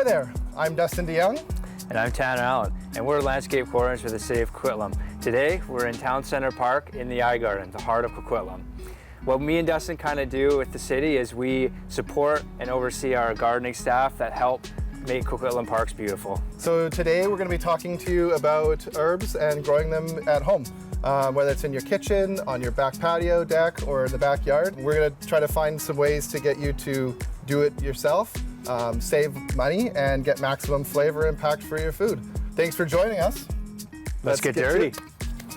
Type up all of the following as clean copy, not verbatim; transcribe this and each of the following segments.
there, I'm Dustin Jongh. And I'm Tanner Allen, and we're landscape coordinators for the city of Coquitlam. Today, we're in Town Center Park in the Eye Garden, the heart of Coquitlam. What me and Dustin kind of do with the city is we support and oversee our gardening staff that help make Coquitlam parks beautiful. So today we're going to be talking to you about herbs and growing them at home. Whether it's in your kitchen, on your back patio deck, or in the backyard. We're going to try to find some ways to get you to do it yourself, save money, and get maximum flavor impact for your food. Thanks for joining us. Let's get dirty.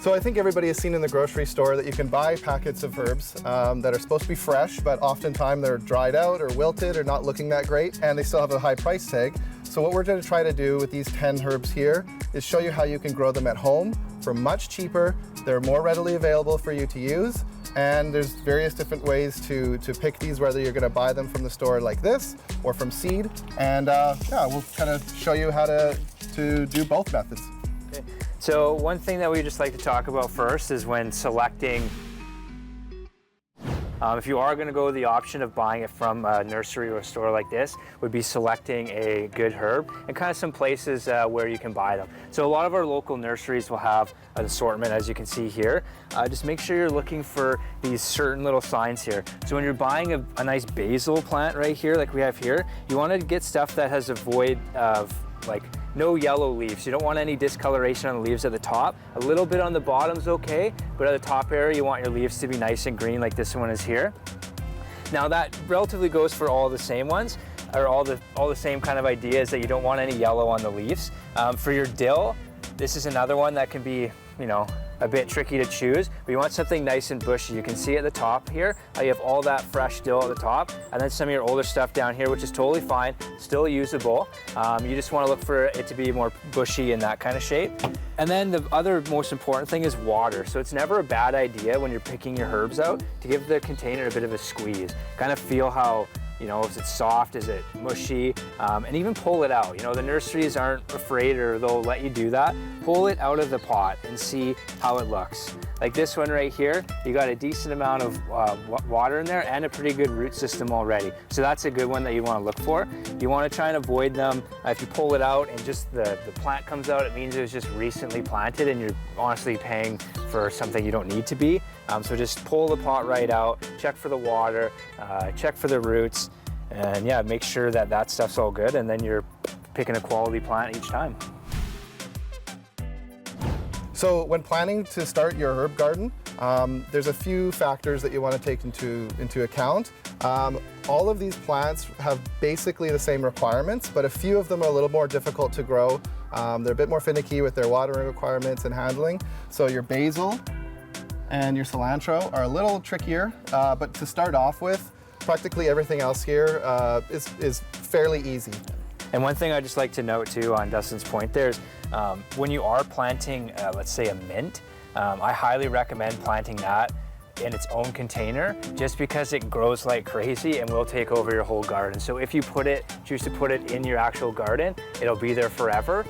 So I think everybody has seen in the grocery store that you can buy packets of herbs that are supposed to be fresh, but oftentimes they're dried out or wilted or not looking that great, and they still have a high price tag. So what we're going to try to do with these 10 herbs here is show you how you can grow them at home for much cheaper. They're more readily available for you to use, and there's various different ways to pick these, whether you're going to buy them from the store like this or from seed. And yeah, we'll kind of show you how to do both methods. Okay. So one thing that we just like to talk about first is when selecting. If you are going to go the option of buying it from a nursery or a store like this, would be selecting a good herb and kind of some places where you can buy them. So a lot of our local nurseries will have an assortment, as you can see here. Just make sure you're looking for these certain little signs here. So when you're buying a nice basil plant right here, like we have here, you want to get stuff that has a void of like no yellow leaves. You don't want any discoloration on the leaves at the top. A little bit on the bottom's okay, but at the top area you want your leaves to be nice and green like this one is here. Now that relatively goes for all the same ones, or all the same kind of ideas, that you don't want any yellow on the leaves. For your dill, this is another one that can be, you know, a bit tricky to choose, but you want something nice and bushy. You can see at the top here how you have all that fresh dill at the top, and then some of your older stuff down here, which is totally fine, still usable. You just want to look for it to be more bushy in that kind of shape. And then the other most important thing is water. So it's never a bad idea when you're picking your herbs out to give the container a bit of a squeeze. Kind of feel how, you know, is it soft, is it mushy, and even pull it out. You know, the nurseries aren't afraid, or they'll let you do that. Pull it out of the pot and see how it looks. Like this one right here, you got a decent amount of water in there and a pretty good root system already. So that's a good one that you want to look for. You want to try and avoid them. If you pull it out and just the plant comes out, it means it was just recently planted and you're honestly paying for something you don't need to be. So just pull the pot right out, check for the water, check for the roots, and yeah, make sure that that stuff's all good, and then you're picking a quality plant each time. So when planning to start your herb garden, there's a few factors that you want to take into account. All of these plants have basically the same requirements, but a few of them are a little more difficult to grow. They're a bit more finicky with their watering requirements and handling. So your basil and your cilantro are a little trickier, but to start off with, practically everything else here is fairly easy. And one thing I'd just like to note too on Dustin's point there is when you are planting, let's say a mint, I highly recommend planting that in its own container, just because it grows like crazy and will take over your whole garden. So if you choose to put it in your actual garden, it'll be there forever.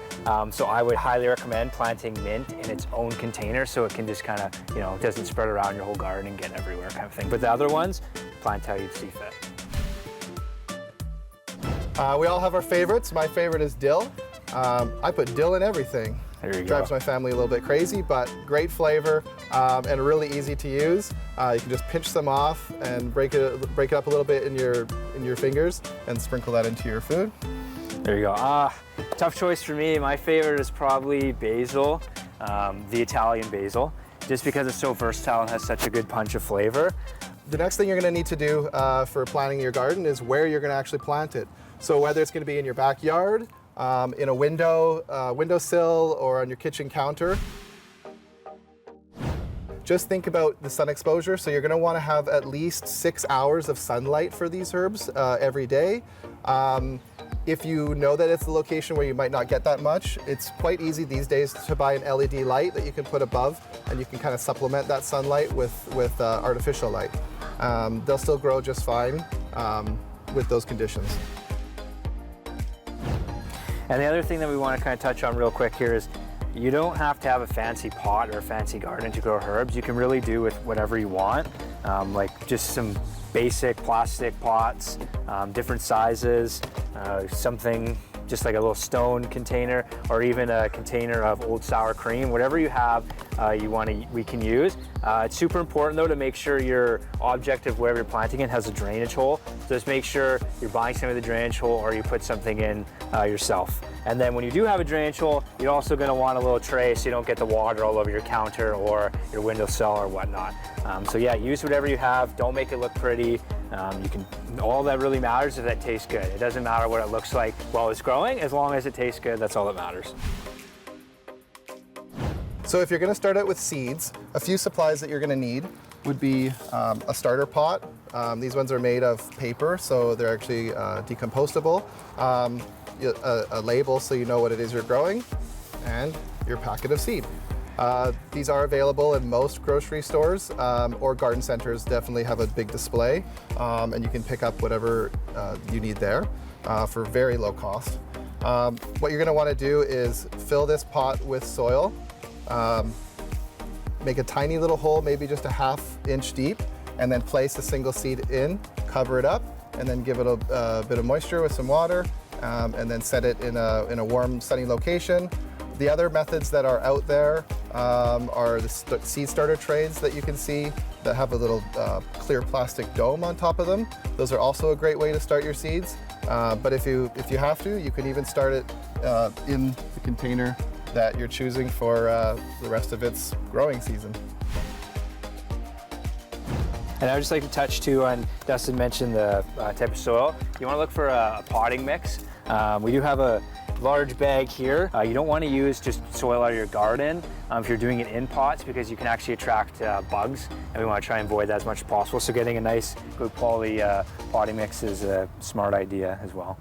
So I would highly recommend planting mint in its own container, so it can just kind of, you know, it doesn't spread around your whole garden and get everywhere kind of thing. But the other ones, plant how you see fit. We all have our favorites. My favorite is dill. I put dill in everything. There you go. Drives my family a little bit crazy, but great flavor and really easy to use. You can just pinch some off and break it up a little bit in your fingers and sprinkle that into your food. There you go. Tough choice for me. My favorite is probably basil, the Italian basil, just because it's so versatile and has such a good punch of flavor. The next thing you're going to need to do for planting your garden is where you're going to actually plant it. So whether it's going to be in your backyard, in a windowsill, or on your kitchen counter. Just think about the sun exposure. So you're going to want to have at least 6 hours of sunlight for these herbs every day. If you know that it's a location where you might not get that much, it's quite easy these days to buy an LED light that you can put above, and you can kind of supplement that sunlight with artificial light. They'll still grow just fine with those conditions. And the other thing that we want to kind of touch on real quick here is you don't have to have a fancy pot or a fancy garden to grow herbs. You can really do with whatever you want, like just some basic plastic pots, different sizes, something just like a little stone container, or even a container of old sour cream, whatever you have we can use. It's super important though to make sure your object of wherever you're planting it has a drainage hole. So just make sure you're buying some of the drainage hole, or you put something in yourself. And then when you do have a drainage hole, you're also going to want a little tray so you don't get the water all over your counter or your windowsill or whatnot. So yeah, use whatever you have. Don't make it look pretty. All that really matters is that it tastes good. It doesn't matter what it looks like while it's growing, as long as it tastes good, that's all that matters. So if you're going to start out with seeds, a few supplies that you're going to need would be a starter pot. These ones are made of paper, so they're actually decompostable. A label so you know what it is you're growing, and your packet of seed. These are available in most grocery stores, or garden centers definitely have a big display, and you can pick up whatever you need there for very low cost. What you're going to want to do is fill this pot with soil, make a tiny little hole, maybe just a ½ inch deep, and then place a single seed in, cover it up, and then give it a bit of moisture with some water, and then set it in a warm, sunny location. The other methods that are out there are the seed starter trays that you can see that have a little clear plastic dome on top of them. Those are also a great way to start your seeds. But if you have to, you can even start it in the container that you're choosing for the rest of its growing season. And I would just like to touch too on, Dustin mentioned the type of soil. You want to look for a potting mix. We do have a large bag here. You don't want to use just soil out of your garden if you're doing it in pots, because you can actually attract bugs, and we want to try and avoid that as much as possible. So getting a nice, good quality potting mix is a smart idea as well.